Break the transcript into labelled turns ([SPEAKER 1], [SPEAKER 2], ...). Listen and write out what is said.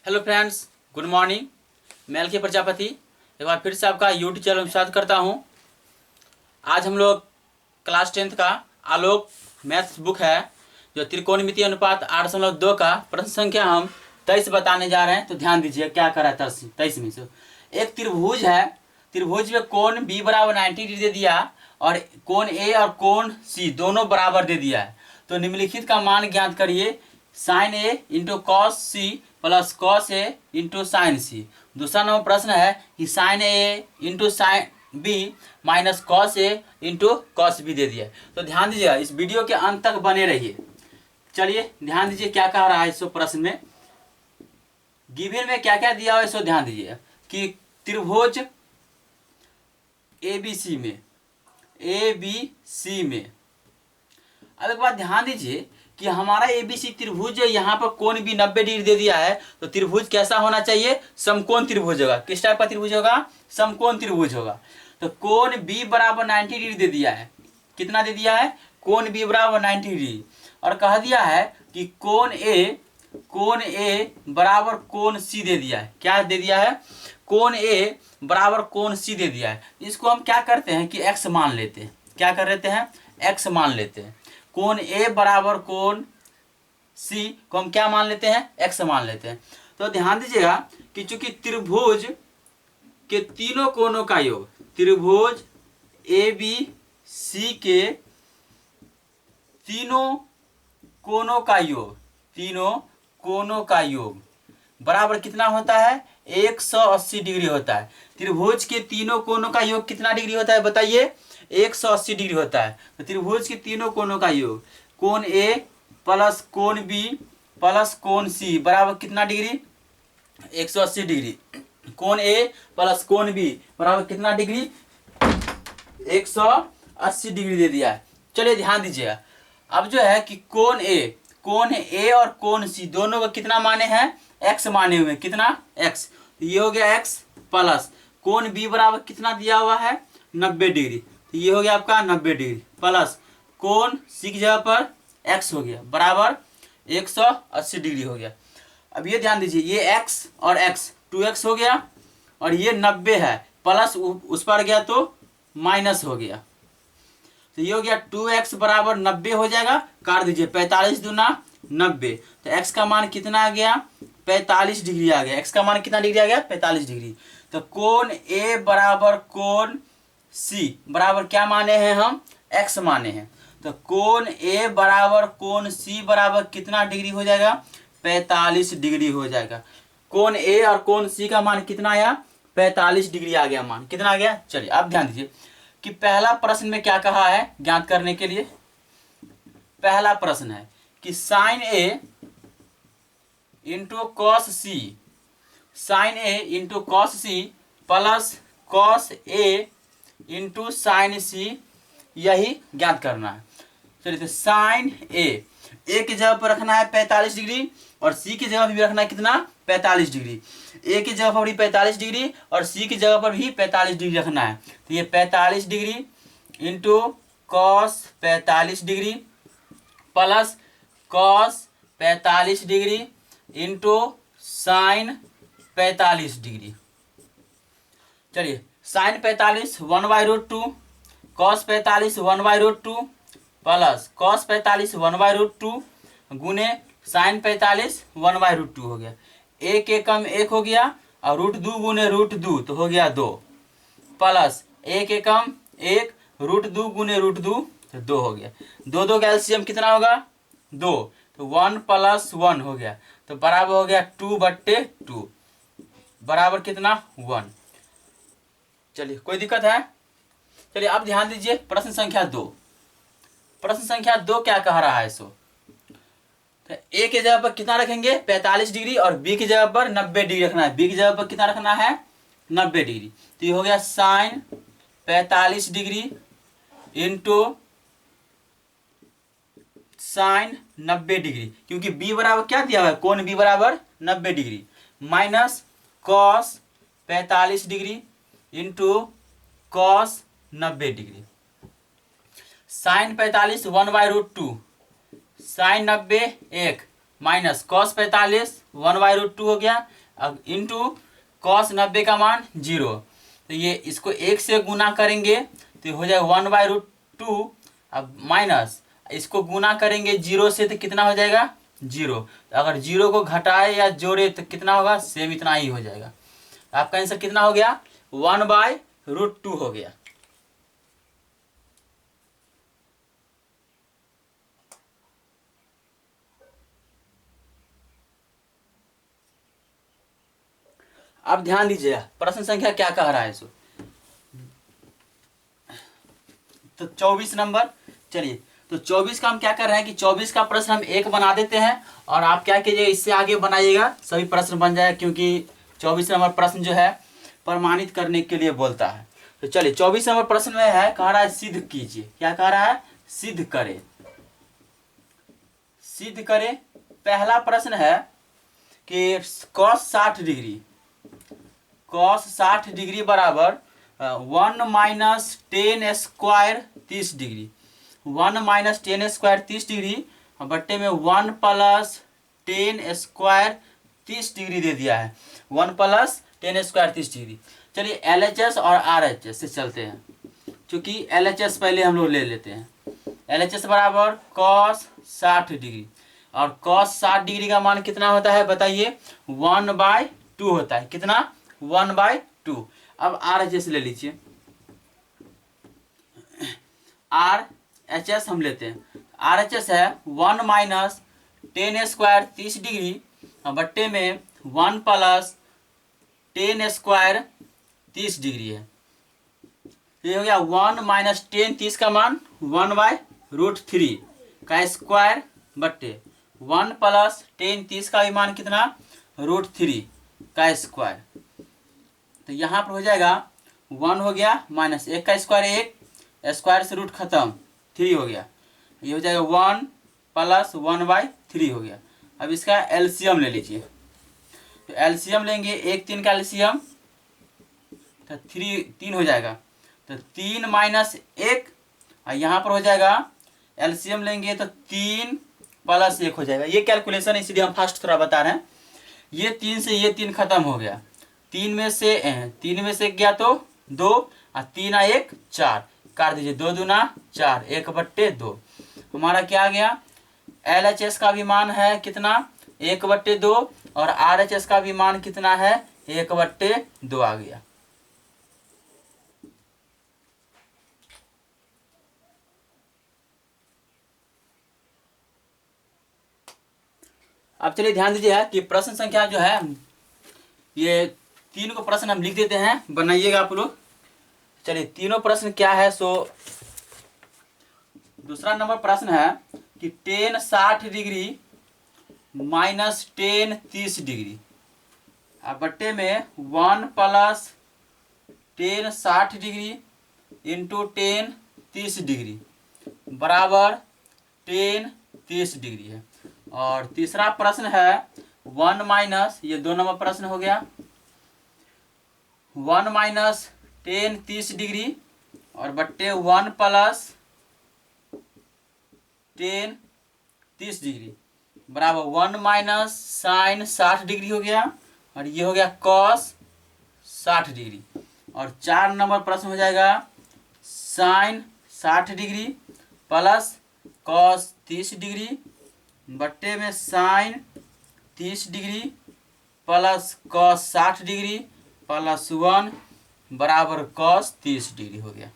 [SPEAKER 1] Hello friends, good morning. मैं L के प्रजापति एक बार फिर से आपका यूट्यूब चैनल में स्वागत करता हूं। आज हम लोग क्लास 10th का आलोक मैथ्स बुक है जो त्रिकोणमितीय अनुपात 8.2 का प्रश्न संख्या हम 23 बताने जा रहे हैं। तो ध्यान दीजिए क्या कर रहा है 23 में से। एक त्रिभुज है, त्रिभुज में कोण बी बराबर 90 डिग्री दे दिया और कोण ए और कोण सी दोनों बराबर दे दिया है। तो निम्नलिखित का मान ज्ञात करिए। Sine A into cos C plus cos A into sine C. दूसरा नंबर प्रश्न है कि sine A into sine B minus cos A into cos B दे दिया है। तो ध्यान दीजिएगा, इस वीडियो के अंत तक बने रहिए। चलिए ध्यान दीजिए क्या कह रहा है इस प्रश्न में। गिवन में क्या क्या दिया हुआ है सो ध्यान दीजिए कि त्रिभुज ABC में अब एक बात ध्यान दीजिए कि हमारा ABC त्रिभुज यहाँ पर कोण भी 90 डिग्री दे दिया है। तो त्रिभुज कैसा होना चाहिए? समकोण त्रिभुज होगा। किस टाइप का त्रिभुज होगा? समकोण त्रिभुज होगा। तो कोण B बराबर 90 डिग्री दे दिया है। कितना दे दिया है? कोण B बराबर 90 डिग्री। और कह दिया है कि कोण A बराबर कोण C दे दिया है। क्या दे दिया है? कोण A बराबर कोण C दे दिया है। इसको हम क्या करते हैं कि x मान लेते हैं। क्या कर लेते हैं? x मान लेते हैं। कोण A बराबर कोण C को हम क्या मान लेते हैं? x मान लेते हैं। तो ध्यान दीजिएगा कि चूंकि त्रिभुज के तीनों कोणों का योग, त्रिभुज ABC के तीनों कोणों का योग बराबर कितना होता है? 180 डिग्री होता है। त्रिभुज के तीनों कोणों का योग कितना डिग्री होता है बताइए? 180 डिग्री होता है। तो त्रिभुज के तीनों कोणों का योग कोण A प्लस कोण B प्लस कोण C बराबर कितना डिग्री? 180 डिग्री। कोण A प्लस कोण B बराबर कितना डिग्री? 180 डिग्री दे दिया है। चलिए ध्यान दीजिएगा, अब जो है कि कोण A और कोण C दोनों का कितना माने हैं? x माने हुए। कितना? x। तो ये हो गया x प्लस कोण B बराबर कितना दिया हुआ है? 90 डिग्री। तो ये हो गया आपका 90 डिग्री प्लस कोण C की जगह पर x हो गया बराबर 180 डिग्री हो गया। अब ये ध्यान दीजिए, ये x और x 2x हो गया और ये 90 है प्लस उस पर गया तो माइनस हो गया। तो ये हो गया 2x बराबर 90 हो जाएगा। काट दीजिए, 45 दूना 90। तो x का मान कितना आ गया? 45 डिग्री आ गया। x का मान कितना डिग्री आ गया? 45 डिग्री। तो कोण A बराबर कोण C बराबर क्या माने हैं हम? x माने हैं। तो कोण A बराबर कोण C बराबर कितना डिग्री हो जाएगा? 45 डिग्री हो जाएगा। कोण A और कोण C का मान कितना आया? 45 डिग्री आ गया मान। कितना आ गया? चलिए अब ध्यान दीजिए कि पहला प्रश्न में क्या कहा है ज्ञात करने के लिए। पहला प्रश्न है कि sine A into cos C, sine A into cos C plus cos A into sine C, यही ज्ञात करना है। चलिए, तो साइन A की जगह पर रखना है 45 डिग्री और C की जगह भी रखना है कितना? 45 डिग्री। A की जगह पर भी 45 डिग्री और C की जगह पर भी 45 डिग्री रखना है। तो ये 45 degree into cos 45 degree plus cos 45 degree into sign 45 degree. चलिए, साइन 45 1/√2, कॉस 45 1/√2 प्लस कॉस 45 1/√2 गुने साइन 45 1/√2 हो गया। एक एकम एक हो गया और √2 गुने √2 तो हो गया 2 प्लस एक एकम एक, √2 गुने √2 तो 2 हो गया। 2 का एलसीएम कितना होगा? 2। तो 1 प्लस 1 हो गया तो बराबर हो गया 2/2 बराबर कितना? 1। चलिए, कोई दिक्कत है? चलिए अब ध्यान दीजिए प्रश्न संख्या 2। प्रश्न संख्या 2 क्या कह रहा है सो? तो A की जगह पर कितना रखेंगे? 45 डिग्री और B की जगह पर 90 डिग्री रखना है। B की जगह पर कितना रखना है? 90 डिग्री। तो ये हो गया sine 45 degree into sine 90 degree, क्योंकि B बराबर क्या दिया हुआ है? कोण B बराबर 90 degree minus cos 45 degree into cos 90 degree. Sine 45 1/√2, sine 90 1 minus cos 45 1/√2 हो गया। अब इंटू कॉस 90 का मान 0। तो ये इसको 1 से गुना करेंगे तो हो जाएगा 1/√2। अब माइनस इसको गुना करेंगे 0 से तो कितना हो जाएगा 0। तो अगर 0 को घटाए या जोड़े तो कितना होगा, सेम इतना ही हो जाएगा। आपका आंसर कितना हो गया, 1/√2 हो गया। अब ध्यान दीजिए प्रश्न संख्या क्या कह रहा है सो। तो 24 नंबर, चलिए तो 24 का हम क्या कर रहे हैं कि 24 का प्रश्न हम एक बना देते हैं और आप क्या कीजिएगा इससे आगे बनाइएगा, सभी प्रश्न बन जाएगा, क्योंकि 24 नंबर प्रश्न जो है प्रमाणित करने के लिए बोलता है। तो चलिए 24 नंबर प्रश्न में है, कह रहा है सिद्ध कीजिए। क्या कह रहा है, सिद्ध करे। सिद्ध करे पहला प्रश्न है कि cos 60 डिग्री, cos 60 डिग्री बराबर 1 minus 10 square 30 degree, 1 minus 10 square 30 degree बट्टे में 1 प्लस 10 स्क्वायर 30 डिग्री दे दिया है, 1 प्लस 10 स्क्वायर 30 डिग्री। चलिए LHS और RHS से चलते हैं, क्योंकि LHS पहले हम लोग ले लेते हैं। LHS बराबर cos 60 डिग्री और cos 60 डिग्री का मान कितना होता है बताइए, 1/2 होता है। कितना, 1/2। अब RHS ले लीजिए, RHS हम लेते हैं। RHS है 1 माइनस 10 स्क्वायर 30 डिग्री बट्टे में 1 प्लस 10 स्क्वायर 30 डिग्री है। ये हो गया 1 माइनस 10 30 का मान 1/√3 का स्क्वायर बट्टे 1 प्लस 10 30 का भी मान कितना, √3 का स्क्वायर। तो यहाँ पर हो जाएगा 1 हो गया माइनस 1 का स्क्वायर 1, स्क्वायर से रूट खत्म, 3 हो गया। ये हो जाएगा 1 प्लस 1/3 हो गया। अब इसका एलसीएम ले लीजिए। तो एलसीएम लेंगे 1 3 का एलसीएम तो 3 हो जाएगा। तो 3 माइनस 1 और यहाँ पर हो जाएगा एलसीएम लेंगे तो 3 प्लस 1 हो जाएगा। ये कैलकुलेशन इसलिए हम फर्स्ट थोड़ा बता रहे हैं। ये 3 से ये 3 खत्म हो गया, 3 में से गया तो 2 और 3 और 1 4, काट दीजिए, 2 दूना 4, 1/2। हमारा क्या आ गया, LHS का भी मान है कितना, 1/2 और RHS का भी मान कितना है, 1/2 आ गया। अब चलिए ध्यान दीजिए कि प्रश्न संख्या जो है ये 3 को प्रश्न हम लिख देते हैं, बनाइएगा आप लोग। चलिए तीनों प्रश्न क्या है सो दूसरा नंबर प्रश्न है कि tan 60 degree minus tan 30 degree बट्टे में 1 plus tan 60 degree into tan 30 degree बराबर tan 30 डिग्री है। और तीसरा प्रश्न है 1 माइनस, ये 2 नंबर प्रश्न हो गया, 1 माइनस tan 30 डिग्री और बट्टे 1 प्लस tan 30 डिग्री बराबर 1 माइनस साइन 60 डिग्री हो गया और ये हो गया कॉस 60 डिग्री। और 4 नंबर प्रश्न हो जाएगा sine 60 degree plus cos 30 degree बट्टे में sine 30 degree plus cos 60 degree plus 1 बराबर कॉस 30 डिग्री हो गया।